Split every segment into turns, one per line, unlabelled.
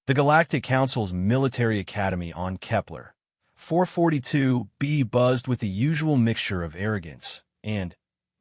The Galactic Council's military academy on Kepler 442b buzzed with the usual mixture of arrogance and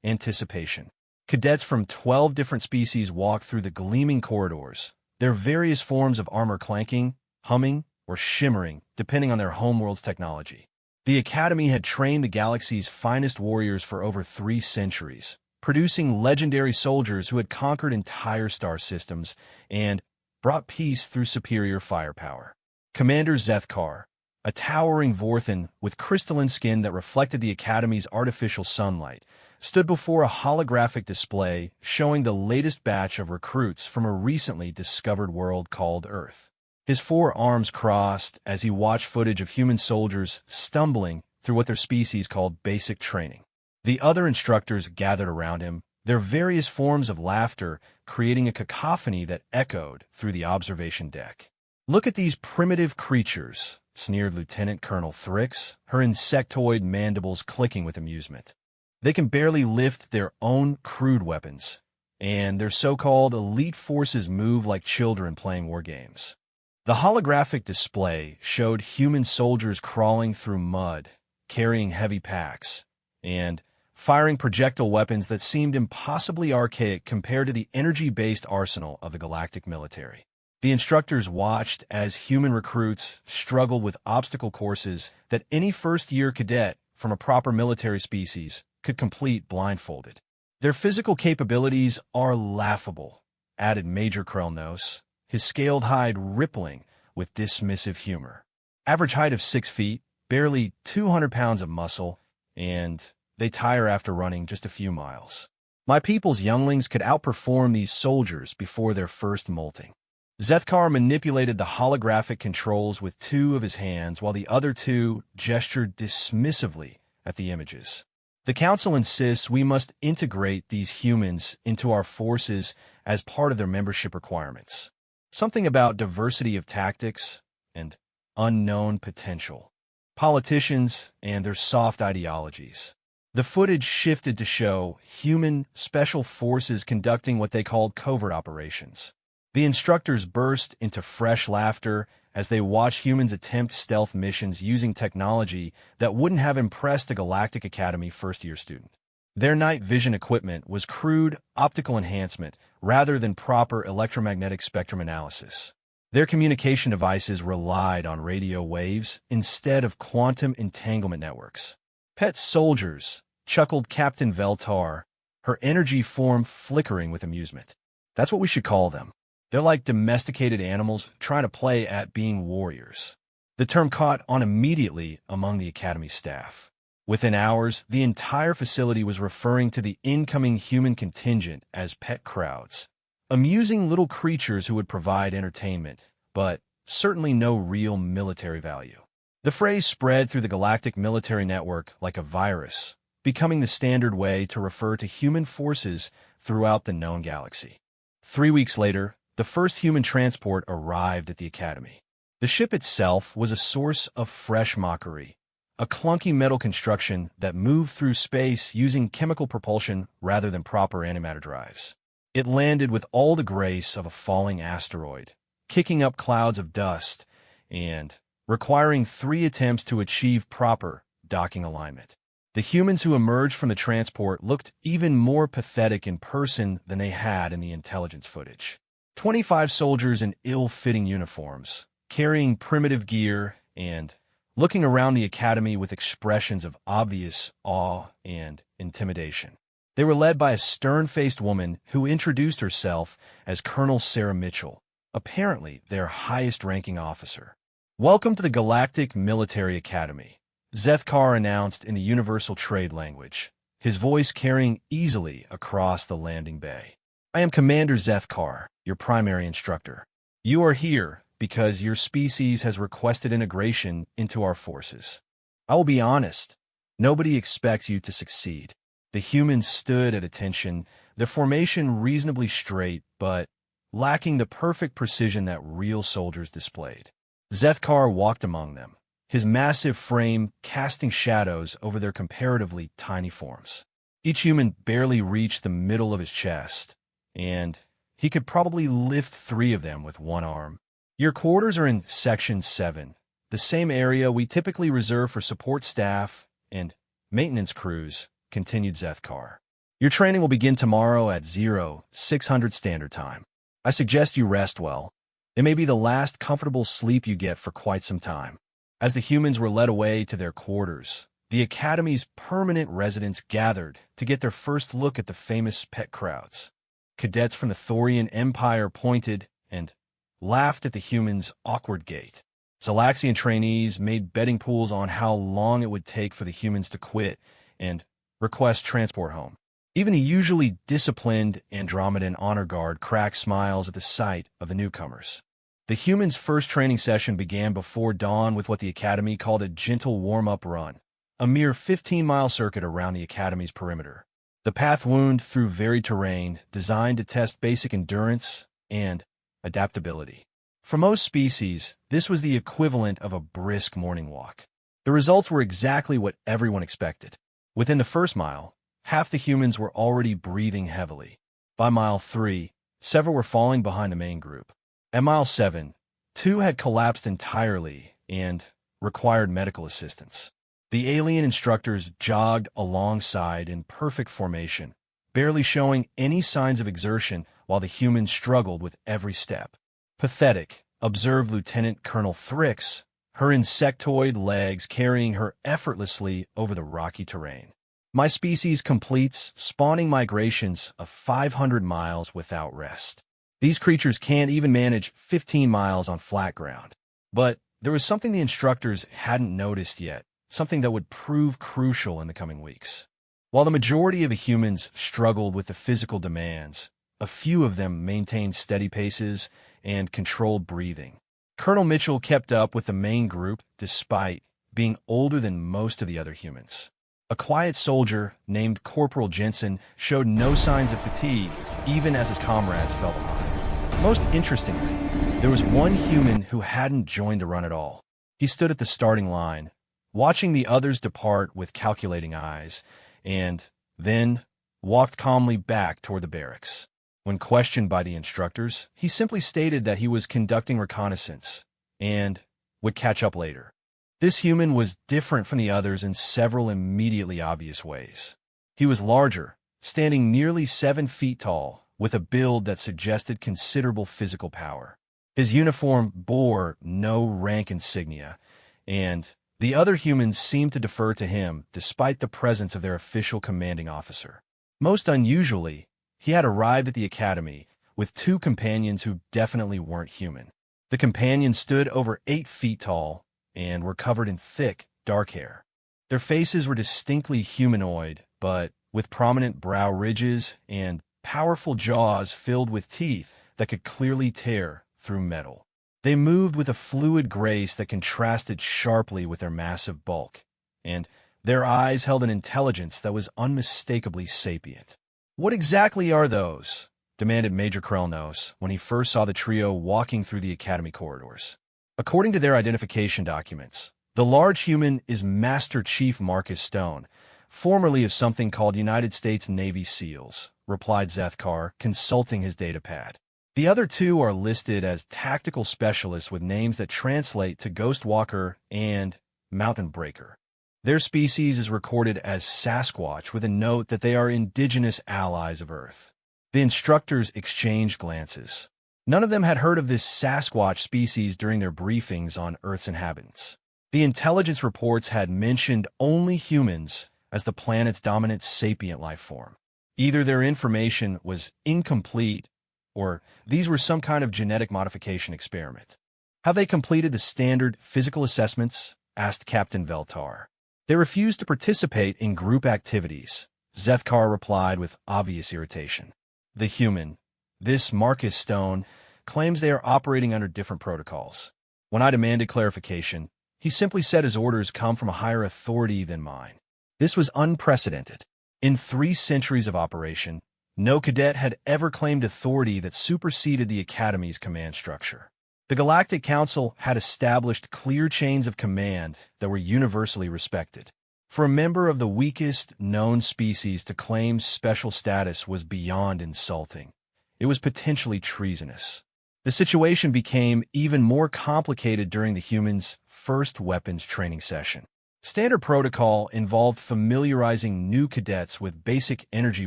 anticipation. Cadets from 12 different species walked through the gleaming corridors, their various forms of armor clanking, humming, or shimmering, depending on their homeworld's technology. The Academy had trained the galaxy's finest warriors for over 3 centuries, producing legendary soldiers who had conquered entire star systems and brought peace through superior firepower. Commander Zethkar, a towering Vorthan with crystalline skin that reflected the Academy's artificial sunlight, stood before a holographic display showing the latest batch of recruits from a recently discovered world called Earth. His 4 arms crossed as he watched footage of human soldiers stumbling through what their species called basic training. The other instructors gathered around him, their various forms of laughter creating a cacophony that echoed through the observation deck. "Look at these primitive creatures," sneered Lieutenant Colonel Thrix, her insectoid mandibles clicking with amusement. "They can barely lift their own crude weapons, and their so-called elite forces move like children playing war games." The holographic display showed human soldiers crawling through mud, carrying heavy packs, and firing projectile weapons that seemed impossibly archaic compared to the energy-based arsenal of the galactic military. The instructors watched as human recruits struggled with obstacle courses that any first-year cadet from a proper military species could complete blindfolded. "Their physical capabilities are laughable," added Major Krelnos, his scaled hide rippling with dismissive humor. "Average height of 6 feet, barely 200 pounds of muscle, and they tire after running just a few miles. My people's younglings could outperform these soldiers before their first molting." Zethkar manipulated the holographic controls with 2 of his hands while the other 2 gestured dismissively at the images. "The Council insists we must integrate these humans into our forces as part of their membership requirements. Something about diversity of tactics and unknown potential. Politicians and their soft ideologies." The footage shifted to show human special forces conducting what they called covert operations. The instructors burst into fresh laughter as they watched humans attempt stealth missions using technology that wouldn't have impressed a Galactic Academy first-year student. Their night vision equipment was crude optical enhancement rather than proper electromagnetic spectrum analysis. Their communication devices relied on radio waves instead of quantum entanglement networks. "Pet soldiers," chuckled Captain Veltar, her energy form flickering with amusement. "That's what we should call them. They're like domesticated animals trying to play at being warriors." The term caught on immediately among the Academy staff. Within hours, the entire facility was referring to the incoming human contingent as pet crowds. Amusing little creatures who would provide entertainment, but certainly no real military value. The phrase spread through the galactic military network like a virus, becoming the standard way to refer to human forces throughout the known galaxy. 3 weeks later, the first human transport arrived at the Academy. The ship itself was a source of fresh mockery, a clunky metal construction that moved through space using chemical propulsion rather than proper antimatter drives. It landed with all the grace of a falling asteroid, kicking up clouds of dust and requiring 3 attempts to achieve proper docking alignment. The humans who emerged from the transport looked even more pathetic in person than they had in the intelligence footage. 25 soldiers in ill-fitting uniforms, carrying primitive gear and looking around the Academy with expressions of obvious awe and intimidation. They were led by a stern-faced woman who introduced herself as Colonel Sarah Mitchell, apparently their highest-ranking officer. "Welcome to the Galactic Military Academy," Zethkar announced in the universal trade language, his voice carrying easily across the landing bay. "I am Commander Zethkar, your primary instructor. You are here because your species has requested integration into our forces. I will be honest, nobody expects you to succeed." The humans stood at attention, their formation reasonably straight, but lacking the perfect precision that real soldiers displayed. Zethkar walked among them, his massive frame casting shadows over their comparatively tiny forms. Each human barely reached the middle of his chest, and he could probably lift 3 of them with one arm. Your quarters are in Section 7, the same area we typically reserve for support staff and maintenance crews, continued Zethkar. Your training will begin tomorrow at 0600 Standard Time. I suggest you rest well. It may be the last comfortable sleep you get for quite some time. As the humans were led away to their quarters, the Academy's permanent residents gathered to get their first look at the famous pet crowds. Cadets from the Thorian Empire pointed and laughed at the humans' awkward gait. Zalaxian trainees made betting pools on how long it would take for the humans to quit and request transport home. Even the usually disciplined Andromedan honor guard cracked smiles at the sight of the newcomers. The humans' first training session began before dawn with what the Academy called a gentle warm-up run, a mere 15-mile circuit around the Academy's perimeter. The path wound through varied terrain designed to test basic endurance and adaptability. For most species, this was the equivalent of a brisk morning walk. The results were exactly what everyone expected. Within the first mile, half the humans were already breathing heavily. By mile 3, several were falling behind the main group. At mile 7, 2 had collapsed entirely and required medical assistance. The alien instructors jogged alongside in perfect formation, barely showing any signs of exertion while the humans struggled with every step. Pathetic, observed Lieutenant Colonel Thrix, her insectoid legs carrying her effortlessly over the rocky terrain. My species completes spawning migrations of 500 miles without rest. These creatures can't even manage 15 miles on flat ground. But there was something the instructors hadn't noticed yet, something that would prove crucial in the coming weeks. While the majority of the humans struggled with the physical demands, a few of them maintained steady paces and controlled breathing. Colonel Mitchell kept up with the main group despite being older than most of the other humans. A quiet soldier named Corporal Jensen showed no signs of fatigue, even as his comrades fell behind. Most interestingly, there was one human who hadn't joined the run at all. He stood at the starting line, watching the others depart with calculating eyes, and then walked calmly back toward the barracks. When questioned by the instructors, he simply stated that he was conducting reconnaissance and would catch up later. This human was different from the others in several immediately obvious ways. He was larger, standing nearly 7 feet tall, with a build that suggested considerable physical power. His uniform bore no rank insignia, and the other humans seemed to defer to him despite the presence of their official commanding officer. Most unusually, he had arrived at the Academy with 2 companions who definitely weren't human. The companions stood over 8 feet tall and were covered in thick, dark hair. Their faces were distinctly humanoid, but with prominent brow ridges and powerful jaws filled with teeth that could clearly tear through metal. They moved with a fluid grace that contrasted sharply with their massive bulk, and their eyes held an intelligence that was unmistakably sapient. "What exactly are those?" demanded Major Krelnos when he first saw the trio walking through the Academy corridors. According to their identification documents, the large human is Master Chief Marcus Stone, formerly of something called United States Navy SEALs, replied Zethkar, consulting his datapad. The other 2 are listed as tactical specialists with names that translate to Ghostwalker and Mountain Breaker. Their species is recorded as Sasquatch with a note that they are indigenous allies of Earth. The instructors exchanged glances. None of them had heard of this Sasquatch species during their briefings on Earth's inhabitants. The intelligence reports had mentioned only humans as the planet's dominant sapient life form. Either their information was incomplete, or these were some kind of genetic modification experiment. "Have they completed the standard physical assessments?" asked Captain Veltar. "They refused to participate in group activities," Zethkar replied with obvious irritation. The human, this Marcus Stone, claims they are operating under different protocols. When I demanded clarification, he simply said his orders come from a higher authority than mine. This was unprecedented. In 3 centuries of operation, no cadet had ever claimed authority that superseded the Academy's command structure. The Galactic Council had established clear chains of command that were universally respected. For a member of the weakest known species to claim special status was beyond insulting. It was potentially treasonous. The situation became even more complicated during the humans' first weapons training session. Standard protocol involved familiarizing new cadets with basic energy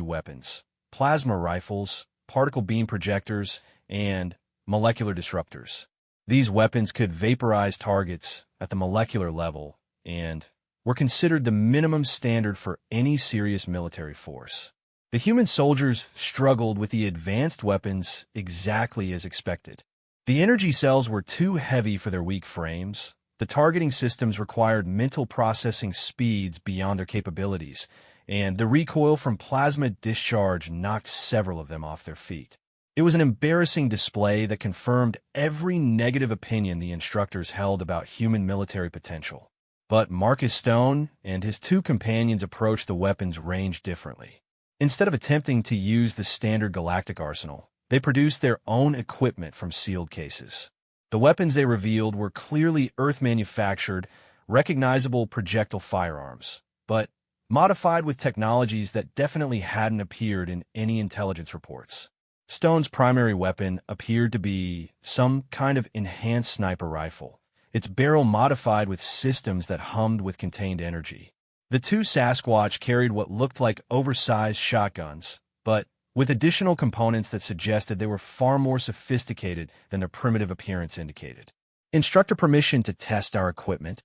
weapons, plasma rifles, particle beam projectors, and molecular disruptors. These weapons could vaporize targets at the molecular level and were considered the minimum standard for any serious military force. The human soldiers struggled with the advanced weapons exactly as expected. The energy cells were too heavy for their weak frames. The targeting systems required mental processing speeds beyond their capabilities, and the recoil from plasma discharge knocked several of them off their feet. It was an embarrassing display that confirmed every negative opinion the instructors held about human military potential. But Marcus Stone and his two companions approached the weapons range differently. Instead of attempting to use the standard galactic arsenal, they produced their own equipment from sealed cases. The weapons they revealed were clearly Earth-manufactured, recognizable projectile firearms, but modified with technologies that definitely hadn't appeared in any intelligence reports. Stone's primary weapon appeared to be some kind of enhanced sniper rifle, its barrel modified with systems that hummed with contained energy. The two Sasquatch carried what looked like oversized shotguns, but with additional components that suggested they were far more sophisticated than their primitive appearance indicated. "Instructor permission to test our equipment?"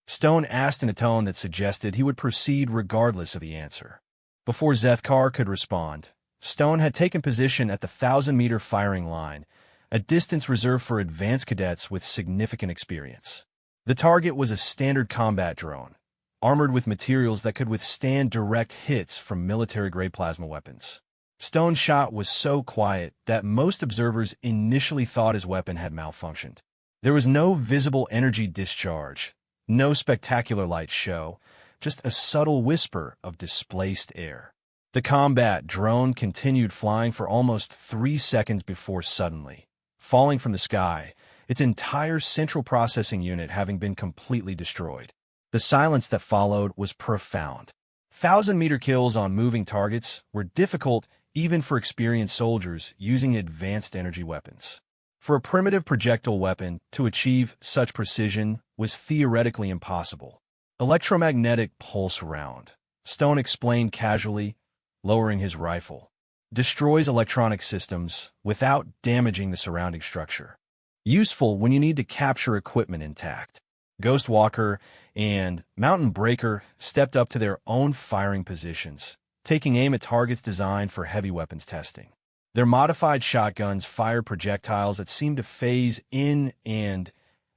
Stone asked in a tone that suggested he would proceed regardless of the answer. Before Zethkar could respond, Stone had taken position at the 1,000-meter firing line, a distance reserved for advanced cadets with significant experience. The target was a standard combat drone, armored with materials that could withstand direct hits from military-grade plasma weapons. Stone's shot was so quiet that most observers initially thought his weapon had malfunctioned. There was no visible energy discharge, no spectacular light show, just a subtle whisper of displaced air. The combat drone continued flying for almost 3 seconds before suddenly falling from the sky, its entire central processing unit having been completely destroyed. The silence that followed was profound. 1,000-meter kills on moving targets were difficult even for experienced soldiers using advanced energy weapons. For a primitive projectile weapon to achieve such precision was theoretically impossible. "Electromagnetic pulse round," Stone explained casually, lowering his rifle, "destroys electronic systems without damaging the surrounding structure. Useful when you need to capture equipment intact." Ghostwalker and Mountain Breaker stepped up to their own firing positions, taking aim at targets designed for heavy weapons testing. Their modified shotguns fired projectiles that seemed to phase in and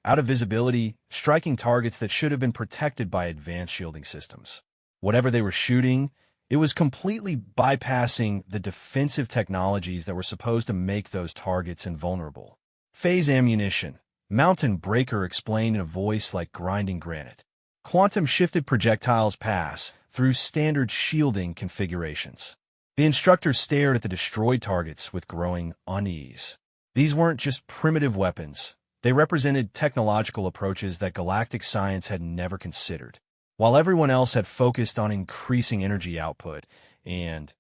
out of visibility, striking targets that should have been protected by advanced shielding systems. Whatever they were shooting, it was completely bypassing the defensive technologies that were supposed to make those targets invulnerable. "Phase ammunition," Mountain Breaker explained in a voice like grinding granite. "Quantum-shifted projectiles pass through standard shielding configurations." The instructor stared at the destroyed targets with growing unease. These weren't just primitive weapons. They represented technological approaches that galactic science had never considered. While everyone else had focused on increasing energy output and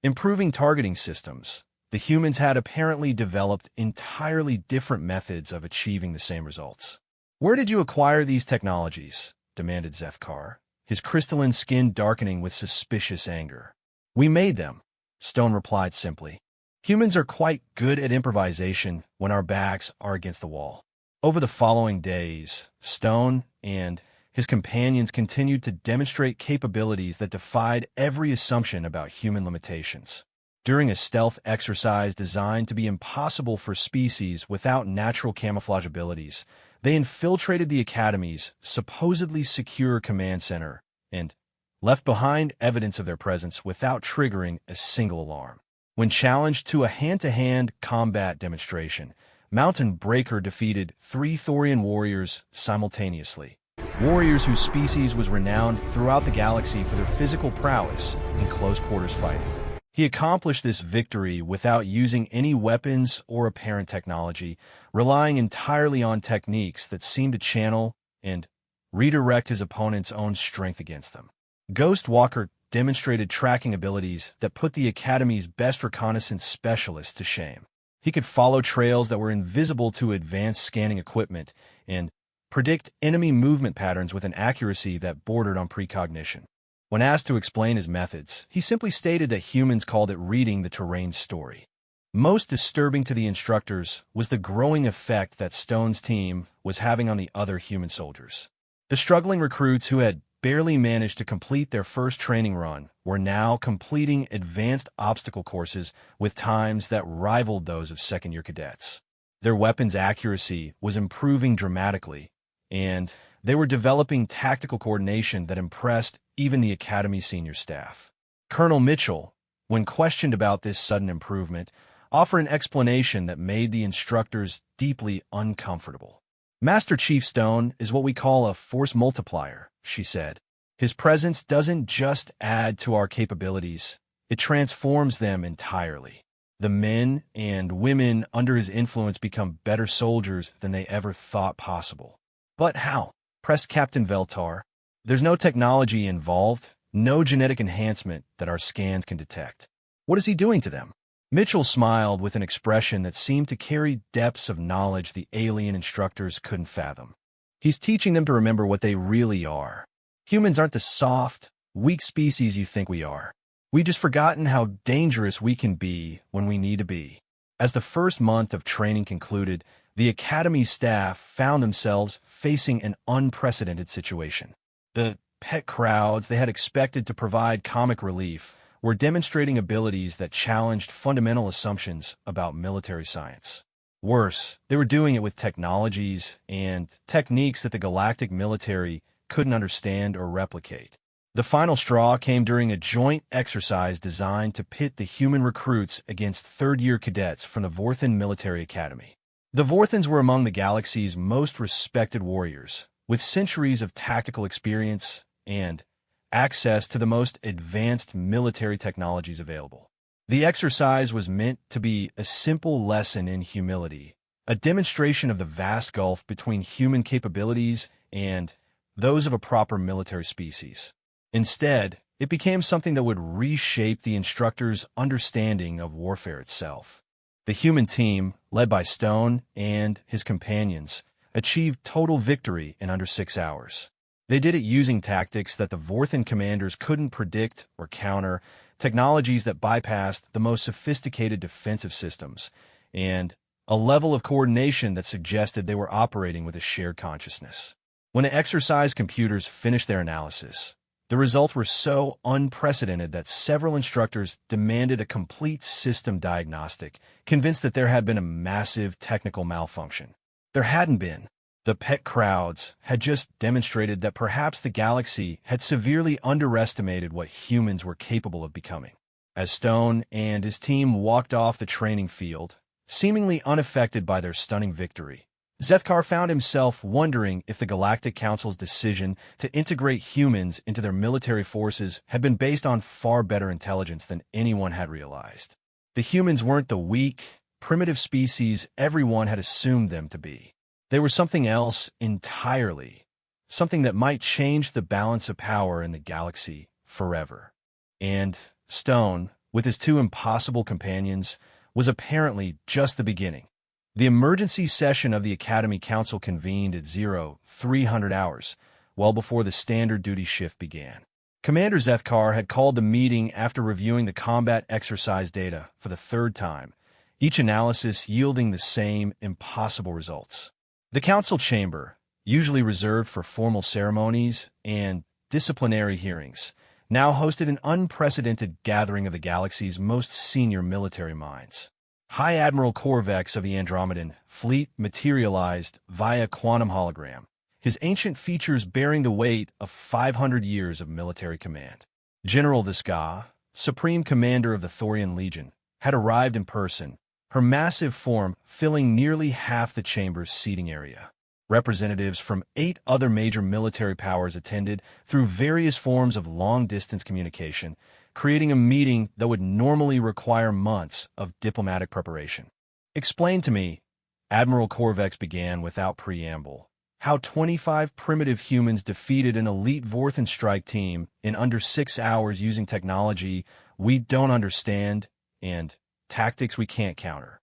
improving targeting systems, the humans had apparently developed entirely different methods of achieving the same results. "Where did you acquire these technologies?" demanded Zethkar, his crystalline skin darkening with suspicious anger. "We made them," Stone replied simply. "Humans are quite good at improvisation when our backs are against the wall." Over the following days, Stone and his companions continued to demonstrate capabilities that defied every assumption about human limitations. During a stealth exercise designed to be impossible for species without natural camouflage abilities, they infiltrated the Academy's supposedly secure command center and left behind evidence of their presence without triggering a single alarm. When challenged to a hand-to-hand combat demonstration, Mountain Breaker defeated 3 Thorian warriors simultaneously. Warriors whose species was renowned throughout the galaxy for their physical prowess in close-quarters fighting. He accomplished this victory without using any weapons or apparent technology, relying entirely on techniques that seemed to channel and redirect his opponent's own strength against them. Ghostwalker demonstrated tracking abilities that put the Academy's best reconnaissance specialists to shame. He could follow trails that were invisible to advanced scanning equipment and predict enemy movement patterns with an accuracy that bordered on precognition. When asked to explain his methods, he simply stated that humans called it reading the terrain's story. Most disturbing to the instructors was the growing effect that Stone's team was having on the other human soldiers. The struggling recruits who had barely managed to complete their first training run were now completing advanced obstacle courses with times that rivaled those of second-year cadets. Their weapons accuracy was improving dramatically, and they were developing tactical coordination that impressed even the Academy's senior staff. Colonel Mitchell, when questioned about this sudden improvement, offered an explanation that made the instructors deeply uncomfortable. Master Chief Stone is what we call a force multiplier, she said. His presence doesn't just add to our capabilities, it transforms them entirely. The men and women under his influence become better soldiers than they ever thought possible. But how? Pressed Captain Veltar. There's no technology involved, no genetic enhancement that our scans can detect. What is he doing to them? Mitchell smiled with an expression that seemed to carry depths of knowledge the alien instructors couldn't fathom. He's teaching them to remember what they really are. Humans aren't the soft, weak species you think we are. We've just forgotten how dangerous we can be when we need to be. As the first month of training concluded, the Academy staff found themselves facing an unprecedented situation. The pet crowds they had expected to provide comic relief were demonstrating abilities that challenged fundamental assumptions about military science. Worse, they were doing it with technologies and techniques that the galactic military couldn't understand or replicate. The final straw came during a joint exercise designed to pit the human recruits against third-year cadets from the Vorthan Military Academy. The Vorthans were among the galaxy's most respected warriors, with centuries of tactical experience and access to the most advanced military technologies available. The exercise was meant to be a simple lesson in humility, a demonstration of the vast gulf between human capabilities and those of a proper military species. Instead, it became something that would reshape the instructor's understanding of warfare itself. The human team, led by Stone and his companions, achieved total victory in under 6 hours. They did it using tactics that the Vorthan commanders couldn't predict or counter, technologies that bypassed the most sophisticated defensive systems, and a level of coordination that suggested they were operating with a shared consciousness. When the exercise computers finished their analysis, the results were so unprecedented that several instructors demanded a complete system diagnostic, convinced that there had been a massive technical malfunction. There hadn't been. The pet crowds had just demonstrated that perhaps the galaxy had severely underestimated what humans were capable of becoming. As Stone and his team walked off the training field, seemingly unaffected by their stunning victory, Zethkar found himself wondering if the Galactic Council's decision to integrate humans into their military forces had been based on far better intelligence than anyone had realized. The humans weren't the weak, primitive species everyone had assumed them to be. They were something else entirely, something that might change the balance of power in the galaxy forever. And Stone, with his two impossible companions, was apparently just the beginning. The emergency session of the Academy Council convened at 0300 hours, well before the standard duty shift began. Commander Zethkar had called the meeting after reviewing the combat exercise data for the third time, each analysis yielding the same impossible results. The council chamber, usually reserved for formal ceremonies and disciplinary hearings, now hosted an unprecedented gathering of the galaxy's most senior military minds. High Admiral Corvex of the Andromedan fleet materialized via quantum hologram, his ancient features bearing the weight of 500 years of military command. General Visca, Supreme Commander of the Thorian Legion, had arrived in person, her massive form filling nearly half the chamber's seating area. Representatives from 8 other major military powers attended through various forms of long-distance communication, creating a meeting that would normally require months of diplomatic preparation. Explain to me, Admiral Corvex began without preamble, how 25 primitive humans defeated an elite Vorthan strike team in under 6 hours using technology we don't understand and tactics we can't counter.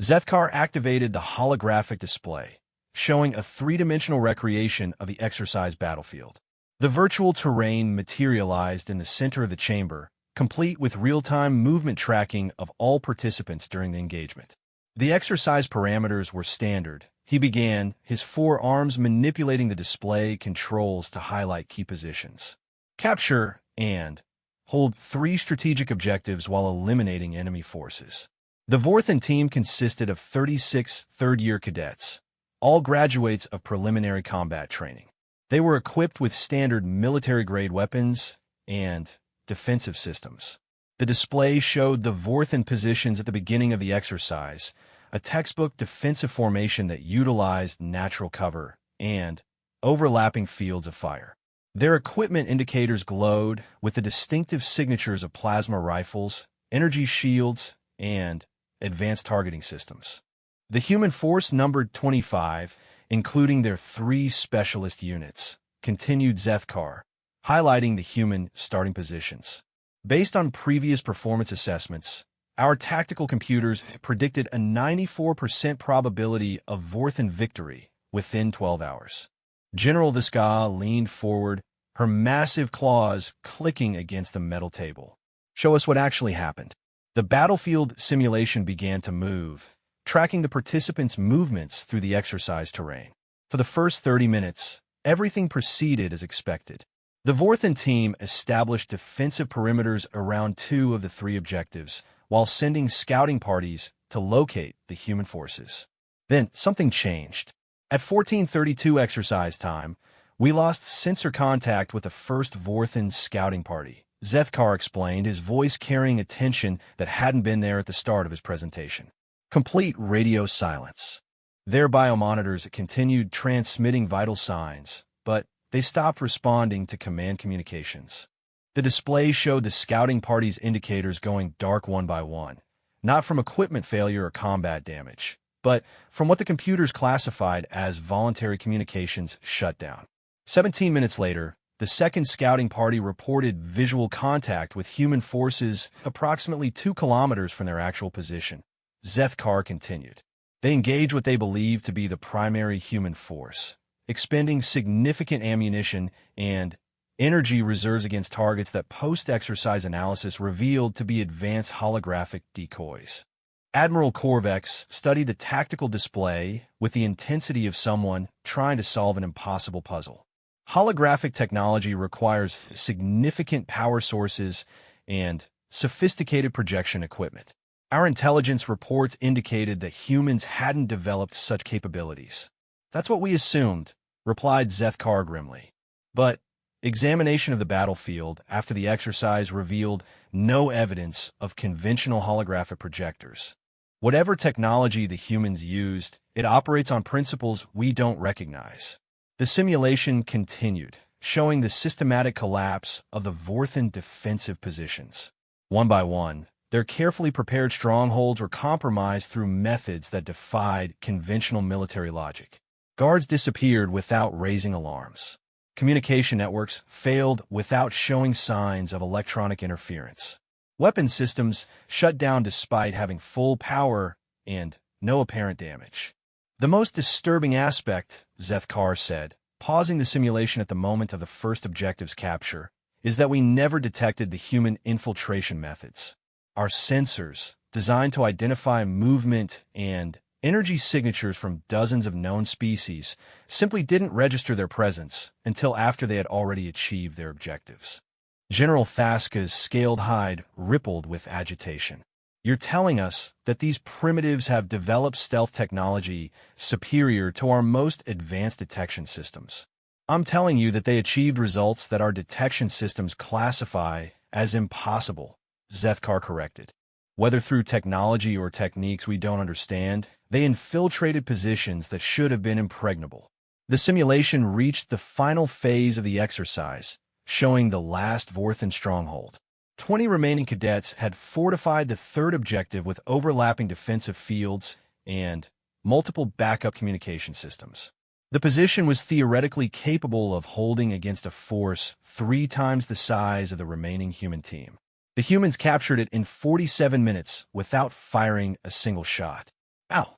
Zethkar activated the holographic display, showing a three-dimensional recreation of the exercise battlefield. The virtual terrain materialized in the center of the chamber, complete with real-time movement tracking of all participants during the engagement. The exercise parameters were standard. He began, his four arms manipulating the display controls to highlight key positions. Capture and hold three strategic objectives while eliminating enemy forces. The Vorthen team consisted of 36 third-year cadets, all graduates of preliminary combat training. They were equipped with standard military-grade weapons and defensive systems. The display showed the Vorthen positions at the beginning of the exercise, a textbook defensive formation that utilized natural cover and overlapping fields of fire. Their equipment indicators glowed with the distinctive signatures of plasma rifles, energy shields, and advanced targeting systems. The human force numbered 25, including their three specialist units, continued Zethkar, highlighting the human starting positions. Based on previous performance assessments, our tactical computers predicted a 94% probability of Vorthen victory within 12 hours. General Visca leaned forward, her massive claws clicking against the metal table. Show us what actually happened. The battlefield simulation began to move, tracking the participants' movements through the exercise terrain. For the first 30 minutes, everything proceeded as expected. The Vorthen team established defensive perimeters around two of the three objectives, while sending scouting parties to locate the human forces. Then, something changed. At 14:32 exercise time, we lost sensor contact with the first Vorthen scouting party. Zethkar explained, his voice carrying a tension that hadn't been there at the start of his presentation. Complete radio silence. Their biomonitors continued transmitting vital signs, but they stopped responding to command communications. The display showed the scouting party's indicators going dark one by one, not from equipment failure or combat damage, but from what the computers classified as voluntary communications shut down. 17 minutes later, the second scouting party reported visual contact with human forces approximately 2 kilometers from their actual position. Zethkar continued. They engaged what they believed to be the primary human force, expending significant ammunition and energy reserves against targets that post-exercise analysis revealed to be advanced holographic decoys. Admiral Korvex studied the tactical display with the intensity of someone trying to solve an impossible puzzle. Holographic technology requires significant power sources and sophisticated projection equipment. Our intelligence reports indicated that humans hadn't developed such capabilities. That's what we assumed, replied Zethkar grimly. But examination of the battlefield after the exercise revealed no evidence of conventional holographic projectors. Whatever technology the humans used, it operates on principles we don't recognize. The simulation continued, showing the systematic collapse of the Vorthen defensive positions. One by one, their carefully prepared strongholds were compromised through methods that defied conventional military logic. Guards disappeared without raising alarms. Communication networks failed without showing signs of electronic interference. Weapon systems shut down despite having full power and no apparent damage. The most disturbing aspect, Zethkar said, pausing the simulation at the moment of the first objective's capture, is that we never detected the human infiltration methods. Our sensors, designed to identify movement and energy signatures from dozens of known species, simply didn't register their presence until after they had already achieved their objectives. General Thaska's scaled hide rippled with agitation. You're telling us that these primitives have developed stealth technology superior to our most advanced detection systems. I'm telling you that they achieved results that our detection systems classify as impossible, Zethkar corrected. Whether through technology or techniques we don't understand, they infiltrated positions that should have been impregnable. The simulation reached the final phase of the exercise, showing the last Vorthen stronghold. 20 remaining cadets had fortified the third objective with overlapping defensive fields and multiple backup communication systems. The position was theoretically capable of holding against a force 3 times the size of the remaining human team. The humans captured it in 47 minutes without firing a single shot. Ow!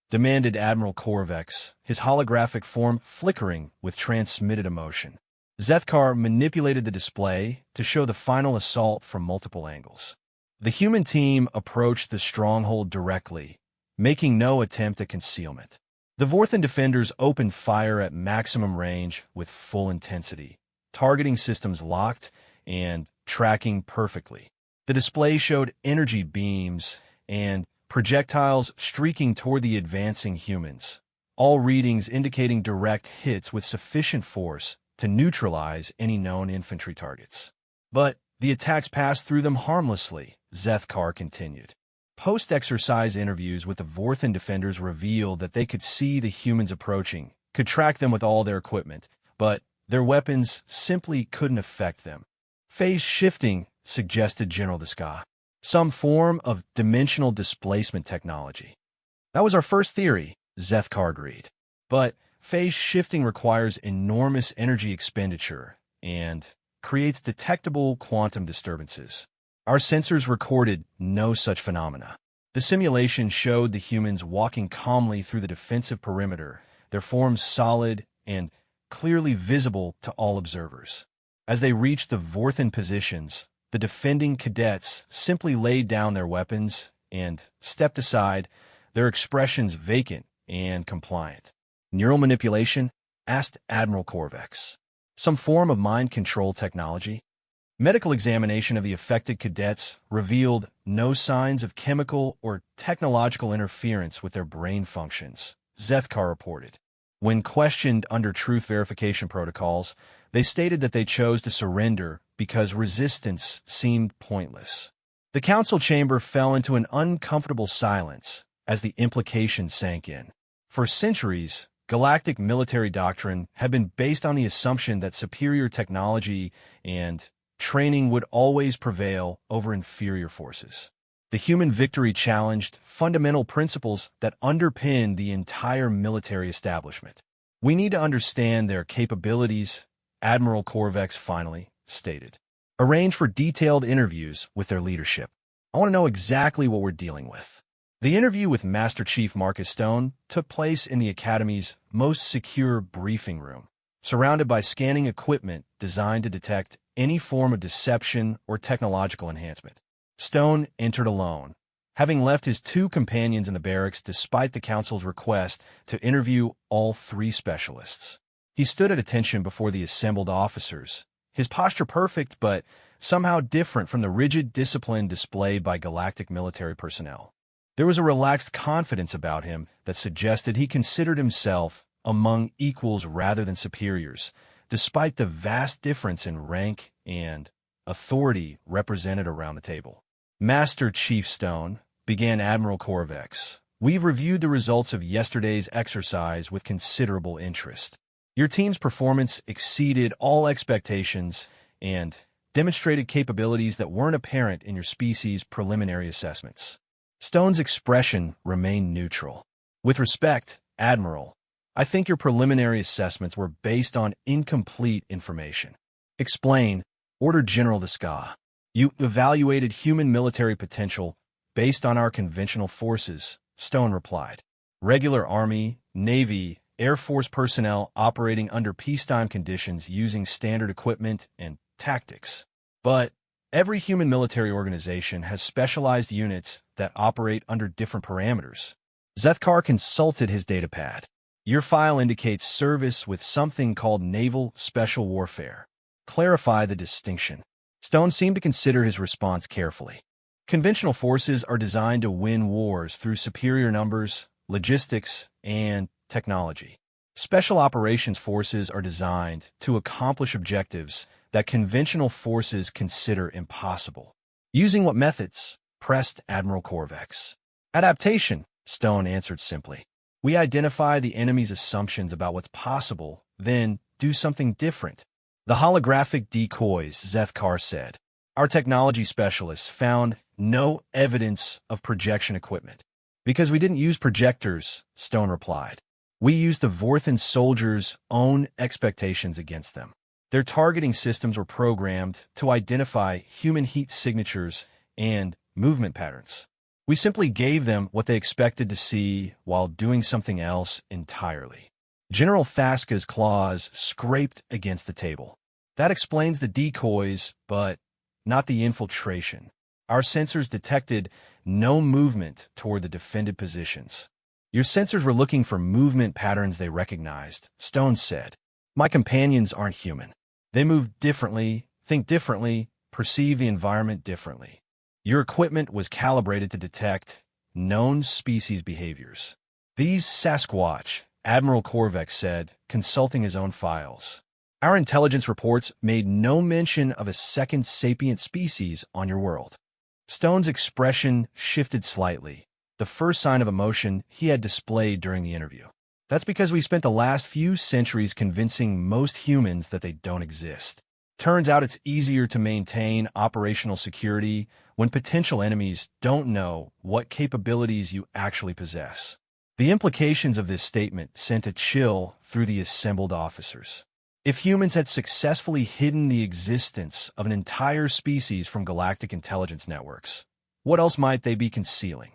Demanded Admiral Korvex, his holographic form flickering with transmitted emotion. Zethkar manipulated the display to show the final assault from multiple angles. The human team approached the stronghold directly, making no attempt at concealment. The Vorthan defenders opened fire at maximum range with full intensity, targeting systems locked and tracking perfectly. The display showed energy beams and projectiles streaking toward the advancing humans, all readings indicating direct hits with sufficient force to neutralize any known infantry targets. But the attacks passed through them harmlessly, Zethkar continued. Post-exercise interviews with the Vorthan defenders revealed that they could see the humans approaching, could track them with all their equipment, but their weapons simply couldn't affect them. Phase shifting, suggested General Deska. Some form of dimensional displacement technology. That was our first theory, Zethkar agreed. But phase shifting requires enormous energy expenditure and creates detectable quantum disturbances. Our sensors recorded no such phenomena. The simulation showed the humans walking calmly through the defensive perimeter, their forms solid and clearly visible to all observers. As they reached the Vorthan positions, the defending cadets simply laid down their weapons and stepped aside, their expressions vacant and compliant. Neural manipulation? Asked Admiral Korvex. Some form of mind control technology? Medical examination of the affected cadets revealed no signs of chemical or technological interference with their brain functions, Zethkar reported. When questioned under truth verification protocols, they stated that they chose to surrender because resistance seemed pointless. The council chamber fell into an uncomfortable silence as the implications sank in. For centuries, galactic military doctrine had been based on the assumption that superior technology and training would always prevail over inferior forces. The human victory challenged fundamental principles that underpin the entire military establishment. We need to understand their capabilities, Admiral Korvex finally stated. Arrange for detailed interviews with their leadership. I want to know exactly what we're dealing with. The interview with Master Chief Marcus Stone took place in the Academy's most secure briefing room, surrounded by scanning equipment designed to detect any form of deception or technological enhancement. Stone entered alone, having left his two companions in the barracks despite the Council's request to interview all three specialists. He stood at attention before the assembled officers, his posture perfect but somehow different from the rigid discipline displayed by galactic military personnel. There was a relaxed confidence about him that suggested he considered himself among equals rather than superiors, despite the vast difference in rank and authority represented around the table. Master Chief Stone, began Admiral Korvex, we've reviewed the results of yesterday's exercise with considerable interest. Your team's performance exceeded all expectations and demonstrated capabilities that weren't apparent in your species' preliminary assessments. Stone's expression remained neutral. With respect, Admiral, I think your preliminary assessments were based on incomplete information. Explain, ordered General Deska. You evaluated human military potential based on our conventional forces, Stone replied. Regular Army, Navy, Air Force personnel operating under peacetime conditions using standard equipment and tactics. But every human military organization has specialized units that operate under different parameters. Zethkar consulted his datapad. Your file indicates service with something called Naval Special Warfare. Clarify the distinction. Stone seemed to consider his response carefully. Conventional forces are designed to win wars through superior numbers, logistics, and technology. Special operations forces are designed to accomplish objectives that conventional forces consider impossible. Using what methods? Pressed Admiral Korvex. Adaptation, Stone answered simply. We identify the enemy's assumptions about what's possible, then do something different. The holographic decoys, Zethkar said. Our technology specialists found no evidence of projection equipment. Because we didn't use projectors, Stone replied. We used the Vorthan soldiers' own expectations against them. Their targeting systems were programmed to identify human heat signatures and movement patterns. We simply gave them what they expected to see while doing something else entirely. General Thaska's claws scraped against the table. That explains the decoys, but not the infiltration. Our sensors detected no movement toward the defended positions. Your sensors were looking for movement patterns they recognized, Stone said. My companions aren't human. They move differently, think differently, perceive the environment differently. Your equipment was calibrated to detect known species behaviors. These Sasquatch, Admiral Korvac said, consulting his own files. Our intelligence reports made no mention of a second sapient species on your world. Stone's expression shifted slightly, the first sign of emotion he had displayed during the interview. That's because we spent the last few centuries convincing most humans that they don't exist. Turns out it's easier to maintain operational security when potential enemies don't know what capabilities you actually possess. The implications of this statement sent a chill through the assembled officers. If humans had successfully hidden the existence of an entire species from galactic intelligence networks, what else might they be concealing?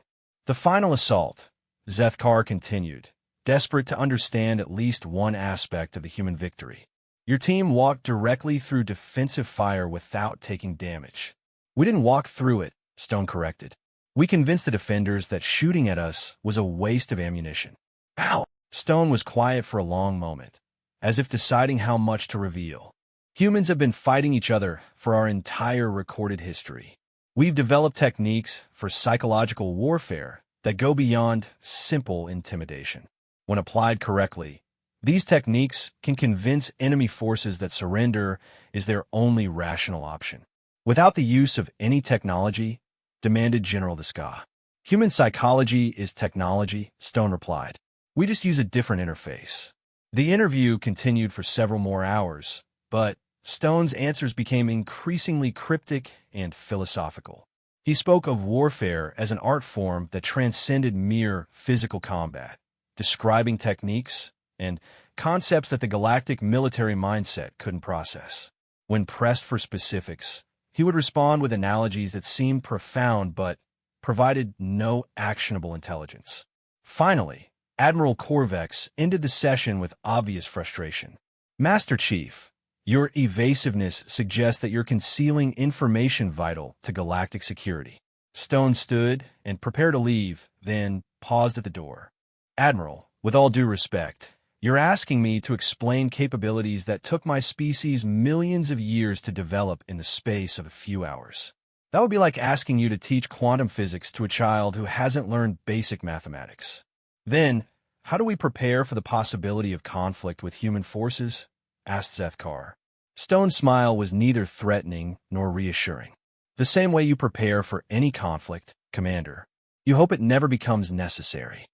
The final assault, Zethkar continued, desperate to understand at least one aspect of the human victory. Your team walked directly through defensive fire without taking damage. We didn't walk through it, Stone corrected. We convinced the defenders that shooting at us was a waste of ammunition. Ow! Stone was quiet for a long moment, as if deciding how much to reveal. Humans have been fighting each other for our entire recorded history. We've developed techniques for psychological warfare that go beyond simple intimidation. When applied correctly, these techniques can convince enemy forces that surrender is their only rational option. Without the use of any technology, demanded General Deska. Human psychology is technology, Stone replied. We just use a different interface. The interview continued for several more hours, but Stone's answers became increasingly cryptic and philosophical. He spoke of warfare as an art form that transcended mere physical combat, describing techniques and concepts that the galactic military mindset couldn't process. When pressed for specifics, he would respond with analogies that seemed profound but provided no actionable intelligence. Finally, Admiral Korvex ended the session with obvious frustration. Master Chief, your evasiveness suggests that you're concealing information vital to galactic security. Stone stood and prepared to leave, then paused at the door. Admiral, with all due respect, you're asking me to explain capabilities that took my species millions of years to develop in the space of a few hours. That would be like asking you to teach quantum physics to a child who hasn't learned basic mathematics. Then, how do we prepare for the possibility of conflict with human forces? Asked Zethkar. Stone's smile was neither threatening nor reassuring. The same way you prepare for any conflict, Commander. You hope it never becomes necessary.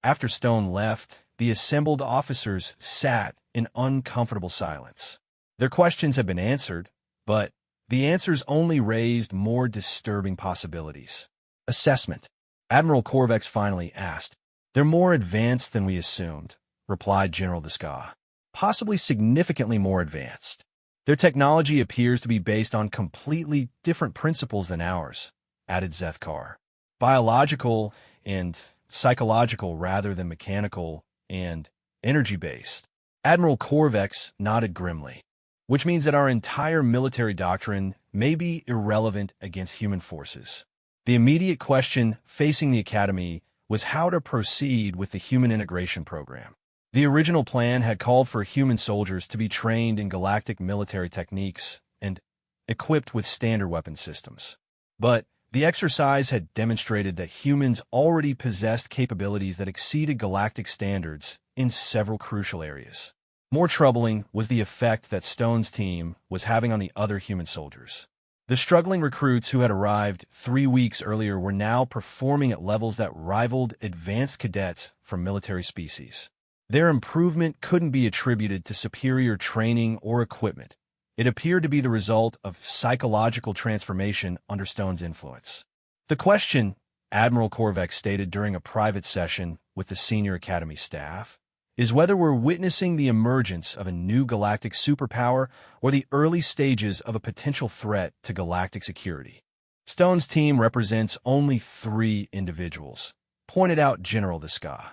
After Stone left, the assembled officers sat in uncomfortable silence. Their questions had been answered, but the answers only raised more disturbing possibilities. Assessment. Admiral Korvex finally asked. They're more advanced than we assumed, replied General Deska. Possibly significantly more advanced. Their technology appears to be based on completely different principles than ours, added Zethkar. Biological and psychological rather than mechanical and energy-based. Admiral Korvex nodded grimly, which means that our entire military doctrine may be irrelevant against human forces. The immediate question facing the Academy was how to proceed with the human integration program. The original plan had called for human soldiers to be trained in galactic military techniques and equipped with standard weapon systems. But the exercise had demonstrated that humans already possessed capabilities that exceeded galactic standards in several crucial areas. More troubling was the effect that Stone's team was having on the other human soldiers. The struggling recruits who had arrived 3 weeks earlier were now performing at levels that rivaled advanced cadets from military species. Their improvement couldn't be attributed to superior training or equipment. It appeared to be the result of psychological transformation under Stone's influence. The question, Admiral Korvex stated during a private session with the senior Academy staff, is whether we're witnessing the emergence of a new galactic superpower or the early stages of a potential threat to galactic security. Stone's team represents only 3 individuals, pointed out General Desca.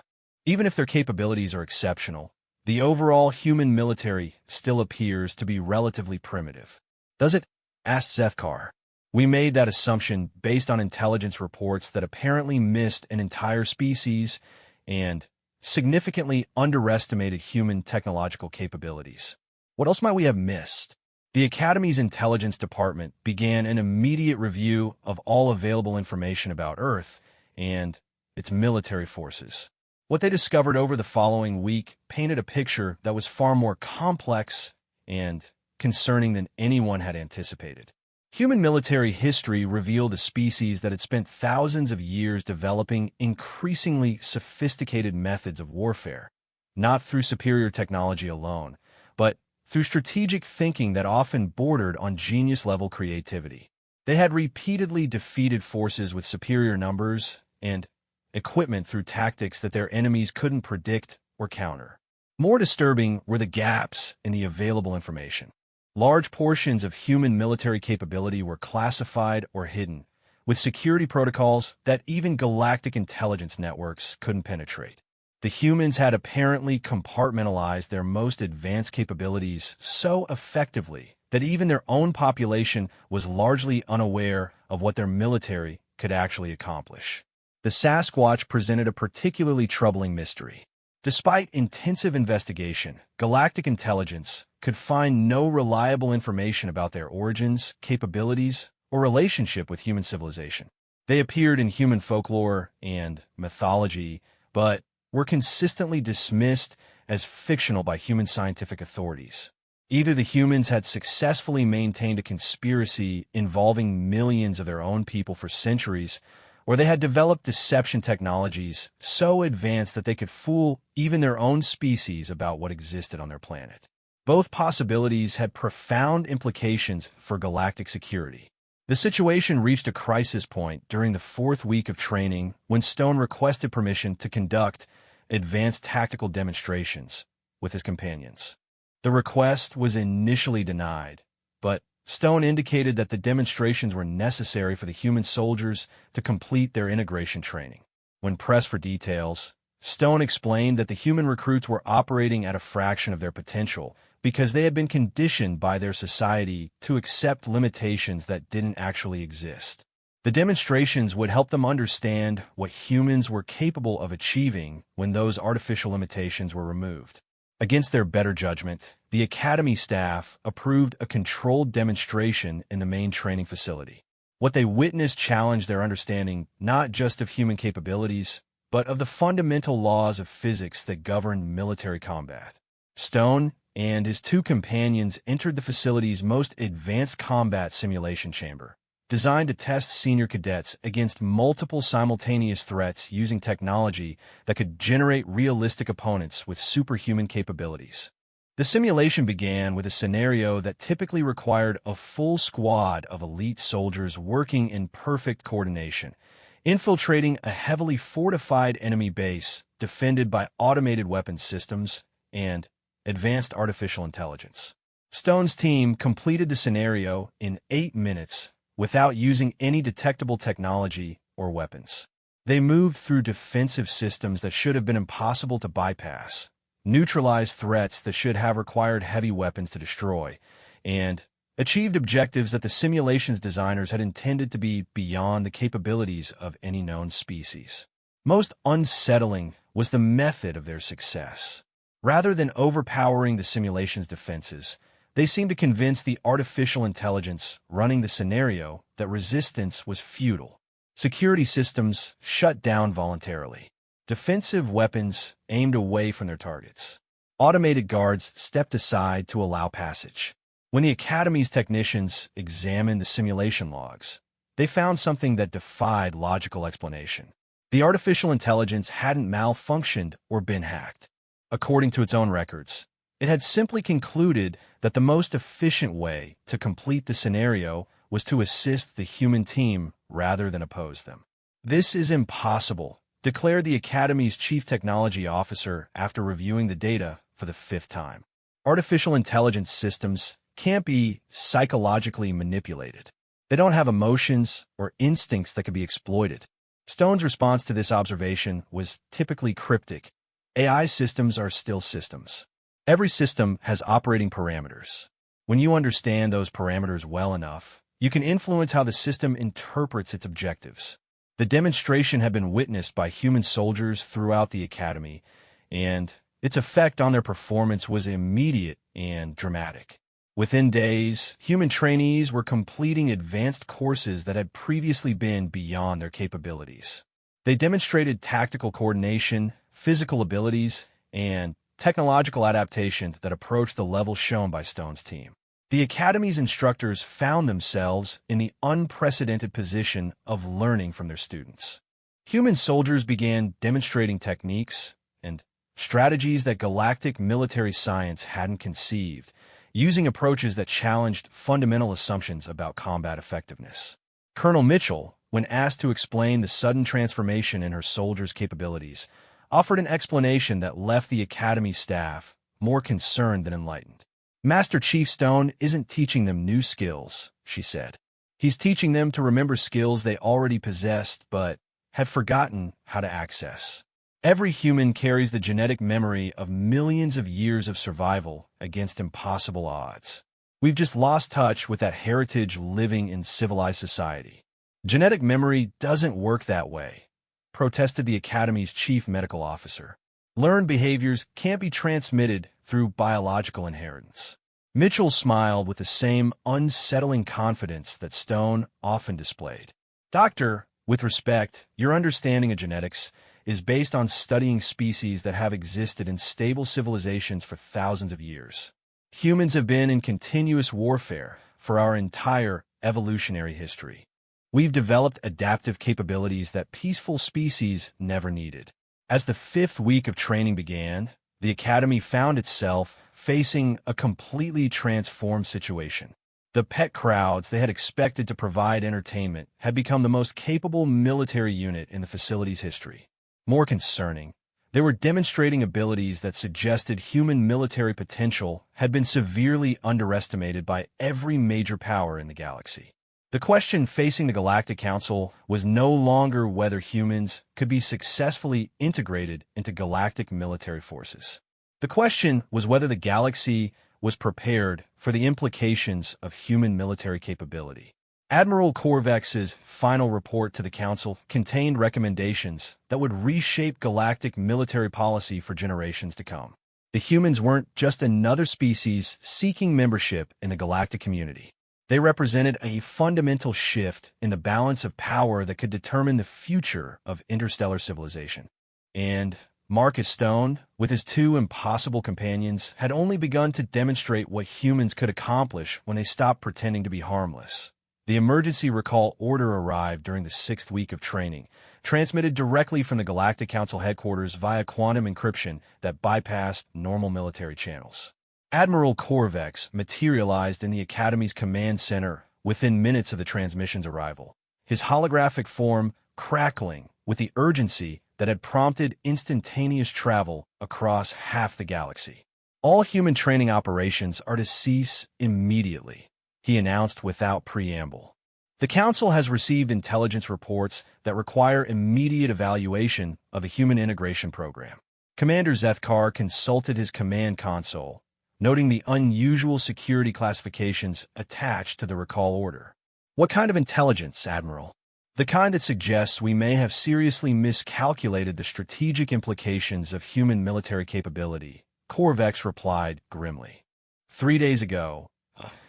Even if their capabilities are exceptional, the overall human military still appears to be relatively primitive. Does it? Asked Zethkar. We made that assumption based on intelligence reports that apparently missed an entire species and significantly underestimated human technological capabilities. What else might we have missed? The Academy's intelligence department began an immediate review of all available information about Earth and its military forces. What they discovered over the following week painted a picture that was far more complex and concerning than anyone had anticipated. Human military history revealed a species that had spent thousands of years developing increasingly sophisticated methods of warfare, not through superior technology alone, but through strategic thinking that often bordered on genius-level creativity. They had repeatedly defeated forces with superior numbers and equipment through tactics that their enemies couldn't predict or counter. More disturbing were the gaps in the available information. Large portions of human military capability were classified or hidden, with security protocols that even galactic intelligence networks couldn't penetrate. The humans had apparently compartmentalized their most advanced capabilities so effectively that even their own population was largely unaware of what their military could actually accomplish. The Sasquatch presented a particularly troubling mystery. Despite intensive investigation, galactic intelligence could find no reliable information about their origins, capabilities, or relationship with human civilization. They appeared in human folklore and mythology, but were consistently dismissed as fictional by human scientific authorities. Either the humans had successfully maintained a conspiracy involving millions of their own people for centuries, or they had developed deception technologies so advanced that they could fool even their own species about what existed on their planet. Both possibilities had profound implications for galactic security. The situation reached a crisis point during the 4th week of training when Stone requested permission to conduct advanced tactical demonstrations with his companions. The request was initially denied, but Stone indicated that the demonstrations were necessary for the human soldiers to complete their integration training. When pressed for details, Stone explained that the human recruits were operating at a fraction of their potential because they had been conditioned by their society to accept limitations that didn't actually exist. The demonstrations would help them understand what humans were capable of achieving when those artificial limitations were removed. Against their better judgment, the Academy staff approved a controlled demonstration in the main training facility. What they witnessed challenged their understanding not just of human capabilities, but of the fundamental laws of physics that govern military combat. Stone and his 2 companions entered the facility's most advanced combat simulation chamber, designed to test senior cadets against multiple simultaneous threats using technology that could generate realistic opponents with superhuman capabilities. The simulation began with a scenario that typically required a full squad of elite soldiers working in perfect coordination, infiltrating a heavily fortified enemy base defended by automated weapons systems and advanced artificial intelligence. Stone's team completed the scenario in 8 minutes without using any detectable technology or weapons. They moved through defensive systems that should have been impossible to bypass, neutralized threats that should have required heavy weapons to destroy, and achieved objectives that the simulation's designers had intended to be beyond the capabilities of any known species. Most unsettling was the method of their success. Rather than overpowering the simulation's defenses, they seemed to convince the artificial intelligence running the scenario that resistance was futile. Security systems shut down voluntarily. Defensive weapons aimed away from their targets. Automated guards stepped aside to allow passage. When the Academy's technicians examined the simulation logs, they found something that defied logical explanation. The artificial intelligence hadn't malfunctioned or been hacked. According to its own records, it had simply concluded that the most efficient way to complete the scenario was to assist the human team rather than oppose them. "This is impossible," declared the Academy's chief technology officer after reviewing the data for the 5th time. Artificial intelligence systems can't be psychologically manipulated. They don't have emotions or instincts that could be exploited. Stone's response to this observation was typically cryptic. AI systems are still systems. Every system has operating parameters. When you understand those parameters well enough, you can influence how the system interprets its objectives. The demonstration had been witnessed by human soldiers throughout the academy, and its effect on their performance was immediate and dramatic. Within days, human trainees were completing advanced courses that had previously been beyond their capabilities. They demonstrated tactical coordination, physical abilities, and technological adaptation that approached the level shown by Stone's team. The Academy's instructors found themselves in the unprecedented position of learning from their students. Human soldiers began demonstrating techniques and strategies that galactic military science hadn't conceived, using approaches that challenged fundamental assumptions about combat effectiveness. Colonel Mitchell, when asked to explain the sudden transformation in her soldiers' capabilities, offered an explanation that left the Academy staff more concerned than enlightened. Master Chief Stone isn't teaching them new skills, she said. He's teaching them to remember skills they already possessed but had forgotten how to access. Every human carries the genetic memory of millions of years of survival against impossible odds. We've just lost touch with that heritage living in civilized society. Genetic memory doesn't work that way, protested the Academy's chief medical officer. Learned behaviors can't be transmitted through biological inheritance. Mitchell smiled with the same unsettling confidence that Stone often displayed. Doctor, with respect, your understanding of genetics is based on studying species that have existed in stable civilizations for thousands of years. Humans have been in continuous warfare for our entire evolutionary history. We've developed adaptive capabilities that peaceful species never needed. As the 5th week of training began, the Academy found itself facing a completely transformed situation. The pet crowds they had expected to provide entertainment had become the most capable military unit in the facility's history. More concerning, they were demonstrating abilities that suggested human military potential had been severely underestimated by every major power in the galaxy. The question facing the Galactic Council was no longer whether humans could be successfully integrated into galactic military forces. The question was whether the galaxy was prepared for the implications of human military capability. Admiral Korvex's final report to the Council contained recommendations that would reshape galactic military policy for generations to come. The humans weren't just another species seeking membership in the galactic community. They represented a fundamental shift in the balance of power that could determine the future of interstellar civilization. And Marcus Stone, with his 2 impossible companions, had only begun to demonstrate what humans could accomplish when they stopped pretending to be harmless. The emergency recall order arrived during the 6th week of training, transmitted directly from the Galactic Council headquarters via quantum encryption that bypassed normal military channels. Admiral Korvex materialized in the Academy's command center within minutes of the transmission's arrival, his holographic form crackling with the urgency that had prompted instantaneous travel across half the galaxy. All human training operations are to cease immediately, he announced without preamble. The Council has received intelligence reports that require immediate evaluation of the human integration program. Commander Zethkar consulted his command console, noting the unusual security classifications attached to the recall order. What kind of intelligence, Admiral? The kind that suggests we may have seriously miscalculated the strategic implications of human military capability, Korvex replied grimly. 3 days ago,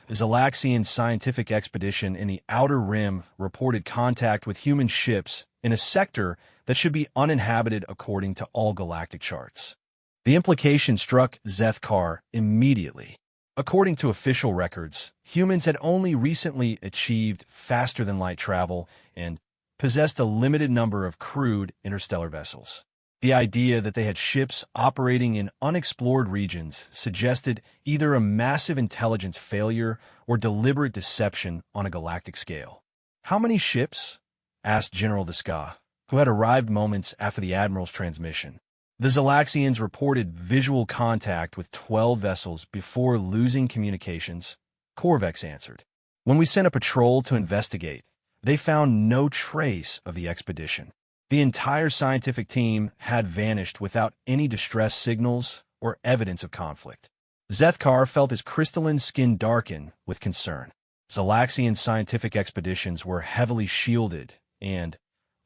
the Zalaxian scientific expedition in the Outer Rim reported contact with human ships in a sector that should be uninhabited according to all galactic charts. The implication struck Zethkar immediately. According to official records, humans had only recently achieved faster-than-light travel and possessed a limited number of crewed interstellar vessels. The idea that they had ships operating in unexplored regions suggested either a massive intelligence failure or deliberate deception on a galactic scale. "How many ships?" asked General Desca, who had arrived moments after the Admiral's transmission. The Zalaxians reported visual contact with 12 vessels before losing communications, Korvex answered. When we sent a patrol to investigate, they found no trace of the expedition. The entire scientific team had vanished without any distress signals or evidence of conflict. Zethkar felt his crystalline skin darken with concern. Zalaxian scientific expeditions were heavily shielded and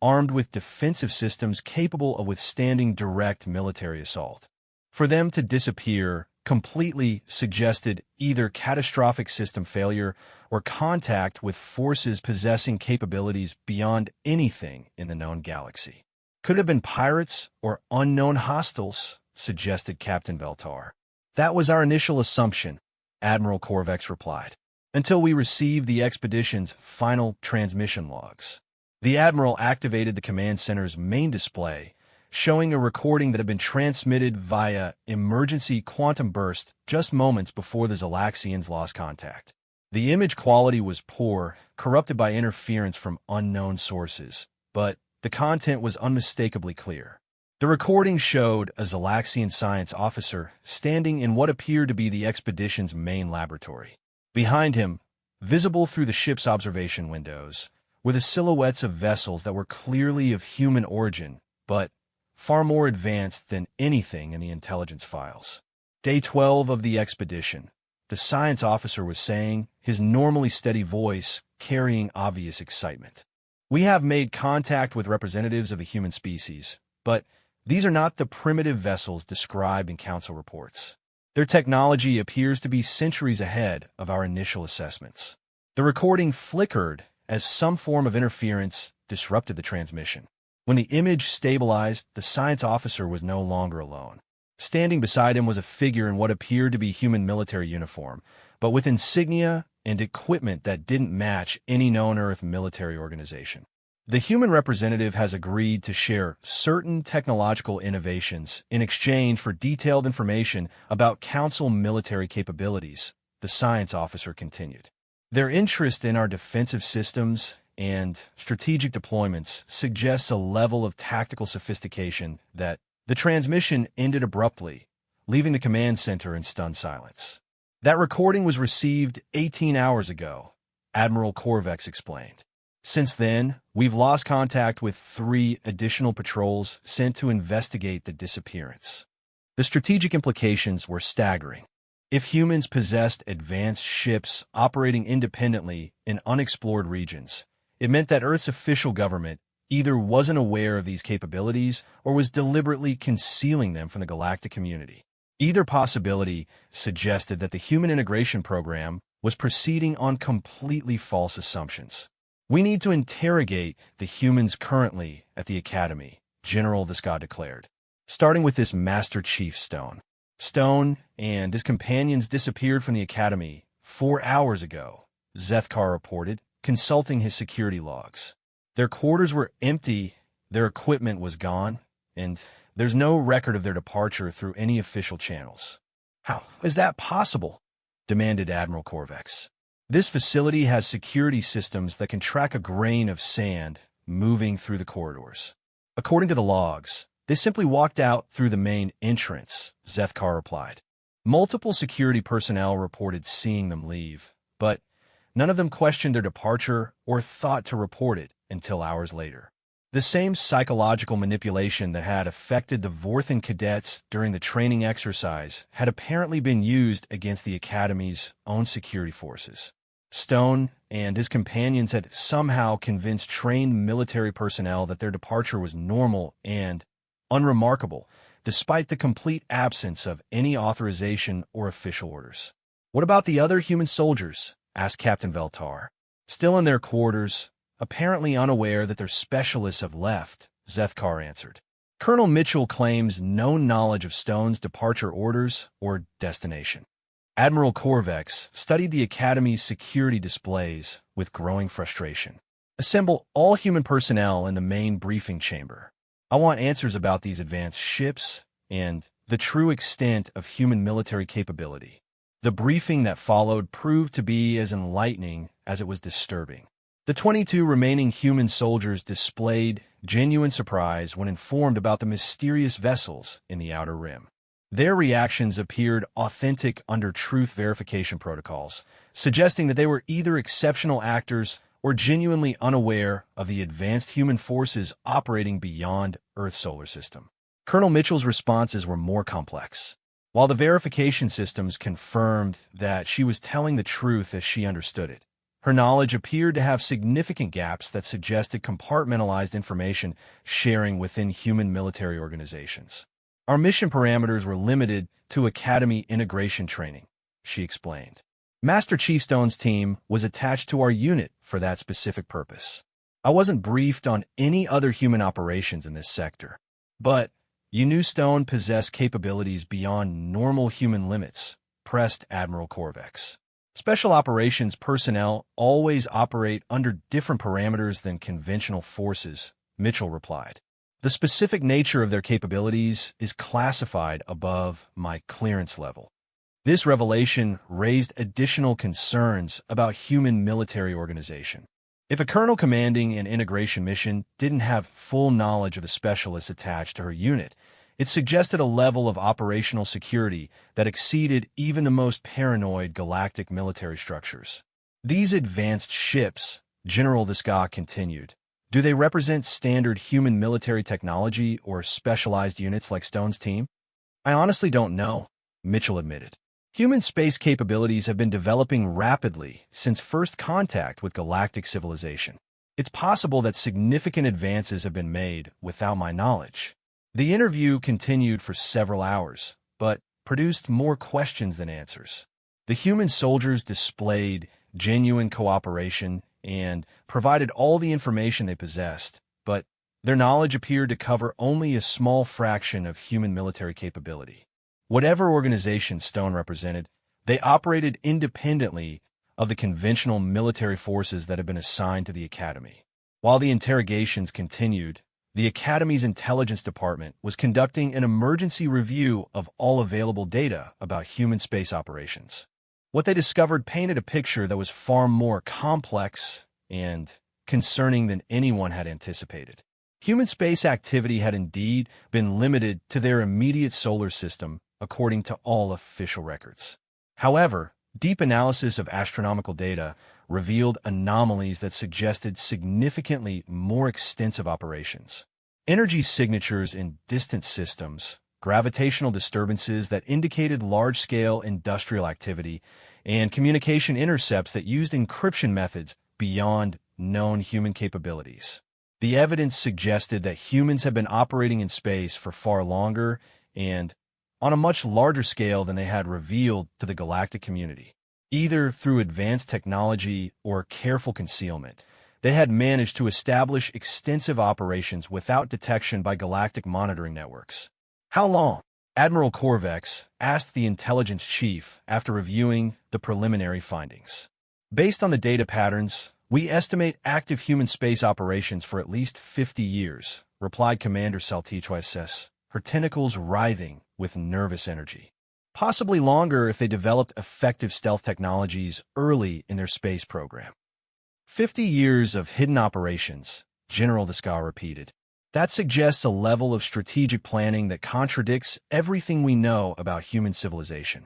armed with defensive systems capable of withstanding direct military assault. For them to disappear completely suggested either catastrophic system failure or contact with forces possessing capabilities beyond anything in the known galaxy. Could it have been pirates or unknown hostiles, suggested Captain Veltar. That was our initial assumption, Admiral Korvex replied, until we received the expedition's final transmission logs. The Admiral activated the command center's main display, showing a recording that had been transmitted via emergency quantum burst just moments before the Zalaxians lost contact. The image quality was poor, corrupted by interference from unknown sources, but the content was unmistakably clear. The recording showed a Zalaxian science officer standing in what appeared to be the expedition's main laboratory. Behind him, visible through the ship's observation windows, were the silhouettes of vessels that were clearly of human origin, but far more advanced than anything in the intelligence files. Day 12 of the expedition, the science officer was saying, his normally steady voice carrying obvious excitement. We have made contact with representatives of the human species, but these are not the primitive vessels described in council reports. Their technology appears to be centuries ahead of our initial assessments. The recording flickered as some form of interference disrupted the transmission. When the image stabilized, the science officer was no longer alone. Standing beside him was a figure in what appeared to be human military uniform, but with insignia and equipment that didn't match any known Earth military organization. The human representative has agreed to share certain technological innovations in exchange for detailed information about Council military capabilities, the science officer continued. Their interest in our defensive systems and strategic deployments suggests a level of tactical sophistication that the transmission ended abruptly, leaving the command center in stunned silence. That recording was received 18 hours ago, Admiral Korvex explained. Since then, we've lost contact with 3 additional patrols sent to investigate the disappearance. The strategic implications were staggering. If humans possessed advanced ships operating independently in unexplored regions, it meant that Earth's official government either wasn't aware of these capabilities or was deliberately concealing them from the galactic community. Either possibility suggested that the human integration program was proceeding on completely false assumptions. We need to interrogate the humans currently at the Academy, General Viscott declared, starting with this Master Chief Stone. Stone and his companions disappeared from the Academy 4 hours ago, Zethkar reported, consulting his security logs. Their quarters were empty, their equipment was gone, and there's no record of their departure through any official channels. How is that possible? Demanded Admiral Korvex. This facility has security systems that can track a grain of sand moving through the corridors. According to the logs, they simply walked out through the main entrance, Zethkar replied. Multiple security personnel reported seeing them leave, but none of them questioned their departure or thought to report it until hours later. The same psychological manipulation that had affected the Vorthan cadets during the training exercise had apparently been used against the Academy's own security forces. Stone and his companions had somehow convinced trained military personnel that their departure was normal and unremarkable, despite the complete absence of any authorization or official orders. What about the other human soldiers? Asked Captain Veltar. Still in their quarters, apparently unaware that their specialists have left, Zethkar answered. Colonel Mitchell claims no knowledge of Stone's departure orders or destination. Admiral Korvex studied the Academy's security displays with growing frustration. Assemble all human personnel in the main briefing chamber. I want answers about these advanced ships and the true extent of human military capability. The briefing that followed proved to be as enlightening as it was disturbing. The 22 remaining human soldiers displayed genuine surprise when informed about the mysterious vessels in the Outer Rim. Their reactions appeared authentic under truth verification protocols, suggesting that they were either exceptional actors or genuinely unaware of the advanced human forces operating beyond Earth's solar system. Colonel Mitchell's responses were more complex. While the verification systems confirmed that she was telling the truth as she understood it, her knowledge appeared to have significant gaps that suggested compartmentalized information sharing within human military organizations. Our mission parameters were limited to Academy integration training, she explained. Master Chief Stone's team was attached to our unit for that specific purpose. I wasn't briefed on any other human operations in this sector, but you knew Stone possessed capabilities beyond normal human limits, pressed Admiral Corvex. Special operations personnel always operate under different parameters than conventional forces, Mitchell replied. The specific nature of their capabilities is classified above my clearance level. This revelation raised additional concerns about human military organization. If a colonel commanding an integration mission didn't have full knowledge of the specialists attached to her unit, it suggested a level of operational security that exceeded even the most paranoid galactic military structures. These advanced ships, General Desca continued, do they represent standard human military technology or specialized units like Stone's team? I honestly don't know, Mitchell admitted. Human space capabilities have been developing rapidly since first contact with galactic civilization. It's possible that significant advances have been made without my knowledge. The interview continued for several hours, but produced more questions than answers. The human soldiers displayed genuine cooperation and provided all the information they possessed, but their knowledge appeared to cover only a small fraction of human military capability. Whatever organization Stone represented, they operated independently of the conventional military forces that had been assigned to the Academy. While the interrogations continued, the Academy's intelligence department was conducting an emergency review of all available data about human space operations. What they discovered painted a picture that was far more complex and concerning than anyone had anticipated. Human space activity had indeed been limited to their immediate solar system, according to all official records. However, deep analysis of astronomical data revealed anomalies that suggested significantly more extensive operations. Energy signatures in distant systems, gravitational disturbances that indicated large-scale industrial activity, and communication intercepts that used encryption methods beyond known human capabilities. The evidence suggested that humans have been operating in space for far longer and on a much larger scale than they had revealed to the galactic community. Either through advanced technology or careful concealment, they had managed to establish extensive operations without detection by galactic monitoring networks. How long? Admiral Corvex asked the intelligence chief after reviewing the preliminary findings. Based on the data patterns, we estimate active human space operations for at least 50 years, replied Commander Saltichwaises, her tentacles writhing with nervous energy. Possibly longer if they developed effective stealth technologies early in their space program. 50 years of hidden operations, General Desca repeated. That suggests a level of strategic planning that contradicts everything we know about human civilization.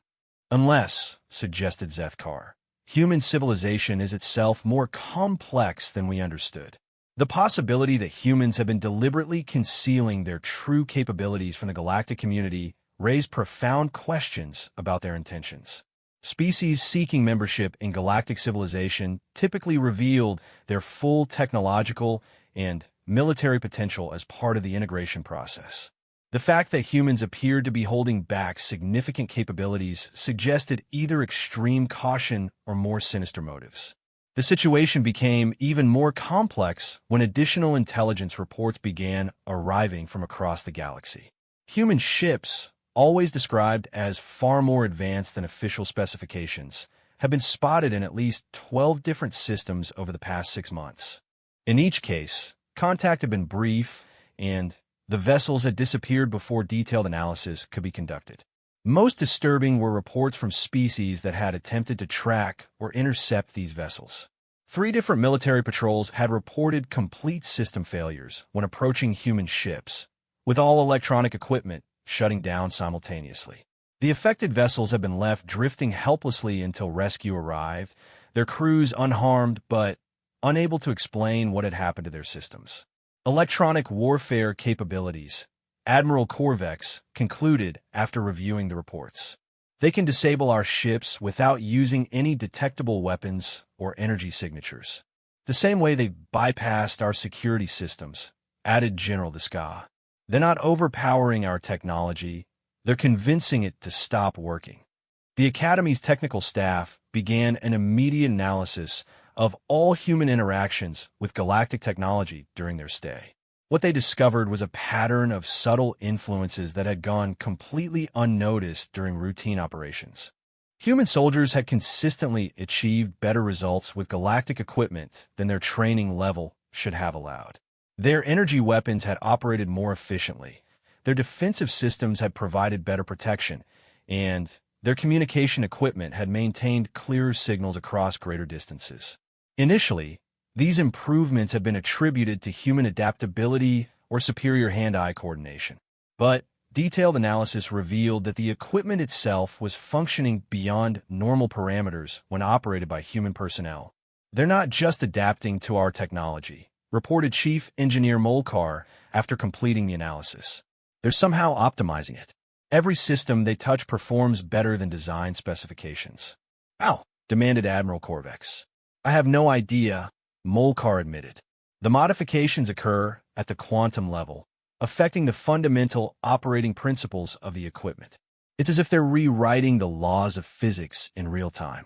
Unless, suggested Zethkar, human civilization is itself more complex than we understood. The possibility that humans have been deliberately concealing their true capabilities from the galactic community raised profound questions about their intentions. Species seeking membership in galactic civilization typically revealed their full technological and military potential as part of the integration process. The fact that humans appeared to be holding back significant capabilities suggested either extreme caution or more sinister motives. The situation became even more complex when additional intelligence reports began arriving from across the galaxy. Human ships, always described as far more advanced than official specifications, have been spotted in at least 12 different systems over the past 6 months. In each case, contact had been brief, and the vessels had disappeared before detailed analysis could be conducted. Most disturbing were reports from species that had attempted to track or intercept these vessels. 3 different military patrols had reported complete system failures when approaching human ships, with all electronic equipment shutting down simultaneously. The affected vessels have been left drifting helplessly until rescue arrived, their crews unharmed but unable to explain what had happened to their systems. Electronic warfare capabilities. Admiral Corvex concluded after reviewing the reports. They can disable our ships without using any detectable weapons or energy signatures. The same way they bypassed our security systems, added General Desca. They're not overpowering our technology, they're convincing it to stop working. The Academy's technical staff began an immediate analysis of all human interactions with galactic technology during their stay. What they discovered was a pattern of subtle influences that had gone completely unnoticed during routine operations. Human soldiers had consistently achieved better results with galactic equipment than their training level should have allowed. Their energy weapons had operated more efficiently, their defensive systems had provided better protection, and their communication equipment had maintained clearer signals across greater distances. Initially, these improvements had been attributed to human adaptability or superior hand-eye coordination. But detailed analysis revealed that the equipment itself was functioning beyond normal parameters when operated by human personnel. They're not just adapting to our technology, reported Chief Engineer Molkar after completing the analysis. They're somehow optimizing it. Every system they touch performs better than design specifications. How? Demanded Admiral Corvex. I have no idea, Molkar admitted. The modifications occur at the quantum level, affecting the fundamental operating principles of the equipment. It's as if they're rewriting the laws of physics in real time.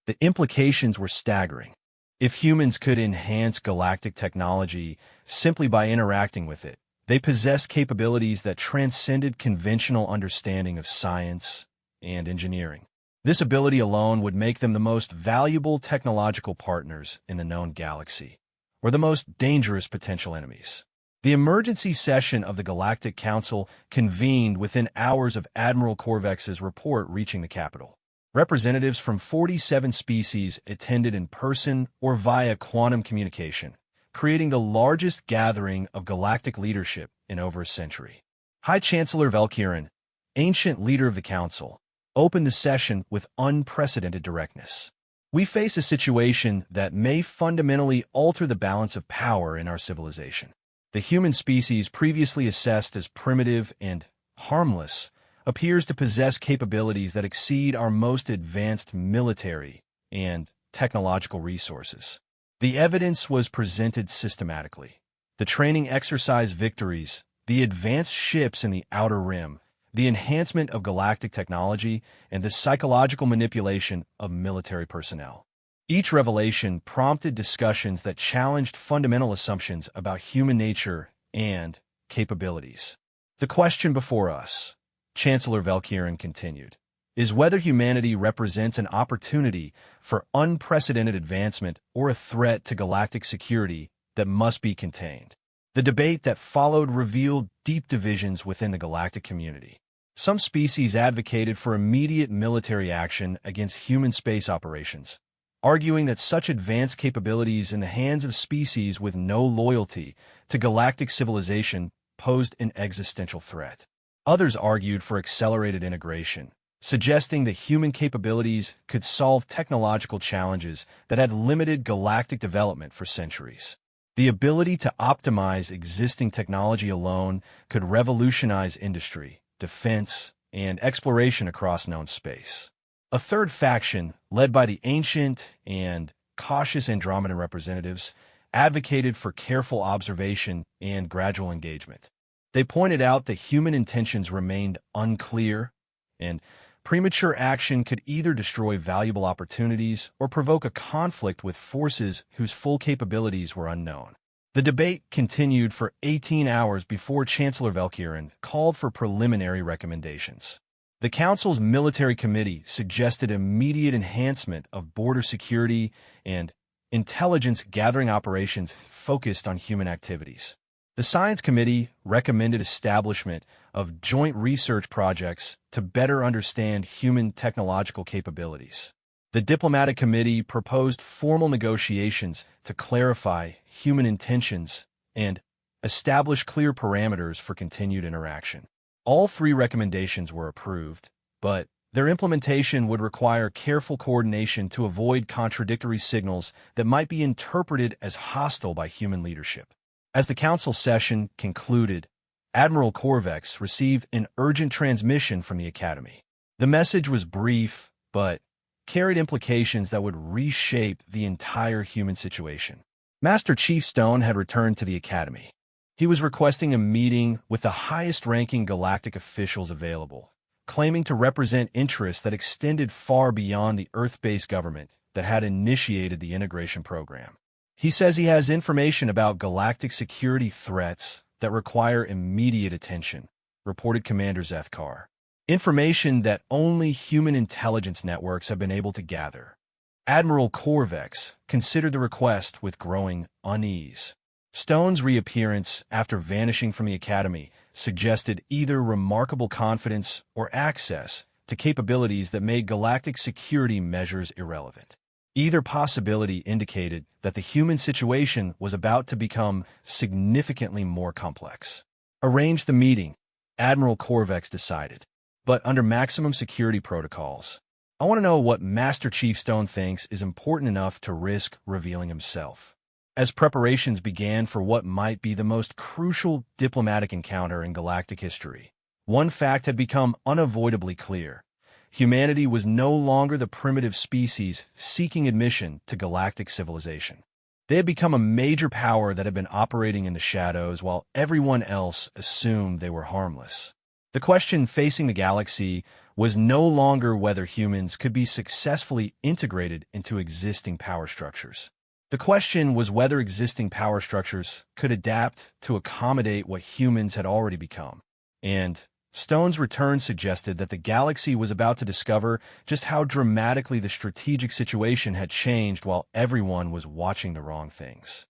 The implications were staggering. If humans could enhance galactic technology simply by interacting with it, they possessed capabilities that transcended conventional understanding of science and engineering. This ability alone would make them the most valuable technological partners in the known galaxy, or the most dangerous potential enemies. The emergency session of the Galactic Council convened within hours of Admiral Corvex's report reaching the capital. Representatives from 47 species attended in person or via quantum communication, creating the largest gathering of galactic leadership in over a century. High Chancellor Velkirin, ancient leader of the Council, opened the session with unprecedented directness. We face a situation that may fundamentally alter the balance of power in our civilization. The human species, previously assessed as primitive and harmless, appears to possess capabilities that exceed our most advanced military and technological resources. The evidence was presented systematically. The training exercise victories, the advanced ships in the Outer Rim, the enhancement of galactic technology, and the psychological manipulation of military personnel. Each revelation prompted discussions that challenged fundamental assumptions about human nature and capabilities. The question before us, Chancellor Velkirin continued, is whether humanity represents an opportunity for unprecedented advancement or a threat to galactic security that must be contained. The debate that followed revealed deep divisions within the galactic community. Some species advocated for immediate military action against human space operations, arguing that such advanced capabilities in the hands of species with no loyalty to galactic civilization posed an existential threat. Others argued for accelerated integration, suggesting that human capabilities could solve technological challenges that had limited galactic development for centuries. The ability to optimize existing technology alone could revolutionize industry, defense, and exploration across known space. A third faction, led by the ancient and cautious Andromedan representatives, advocated for careful observation and gradual engagement. They pointed out that human intentions remained unclear, and premature action could either destroy valuable opportunities or provoke a conflict with forces whose full capabilities were unknown. The debate continued for 18 hours before Chancellor Velkirin called for preliminary recommendations. The Council's military committee suggested immediate enhancement of border security and intelligence-gathering operations focused on human activities. The Science Committee recommended establishment of joint research projects to better understand human technological capabilities. The Diplomatic Committee proposed formal negotiations to clarify human intentions and establish clear parameters for continued interaction. All three recommendations were approved, but their implementation would require careful coordination to avoid contradictory signals that might be interpreted as hostile by human leadership. As the council session concluded, Admiral Corvex received an urgent transmission from the Academy. The message was brief, but carried implications that would reshape the entire human situation. Master Chief Stone had returned to the Academy. He was requesting a meeting with the highest-ranking galactic officials available, claiming to represent interests that extended far beyond the Earth-based government that had initiated the integration program. He says he has information about galactic security threats that require immediate attention, reported Commander Zethkar. Information that only human intelligence networks have been able to gather. Admiral Corvex considered the request with growing unease. Stone's reappearance after vanishing from the Academy suggested either remarkable confidence or access to capabilities that made galactic security measures irrelevant. Either possibility indicated that the human situation was about to become significantly more complex. Arrange the meeting, Admiral Corvex decided, but under maximum security protocols. I want to know what Master Chief Stone thinks is important enough to risk revealing himself. As preparations began for what might be the most crucial diplomatic encounter in galactic history, one fact had become unavoidably clear. Humanity was no longer the primitive species seeking admission to galactic civilization. They had become a major power that had been operating in the shadows while everyone else assumed they were harmless. The question facing the galaxy was no longer whether humans could be successfully integrated into existing power structures. The question was whether existing power structures could adapt to accommodate what humans had already become. And Stone's return suggested that the galaxy was about to discover just how dramatically the strategic situation had changed while everyone was watching the wrong things.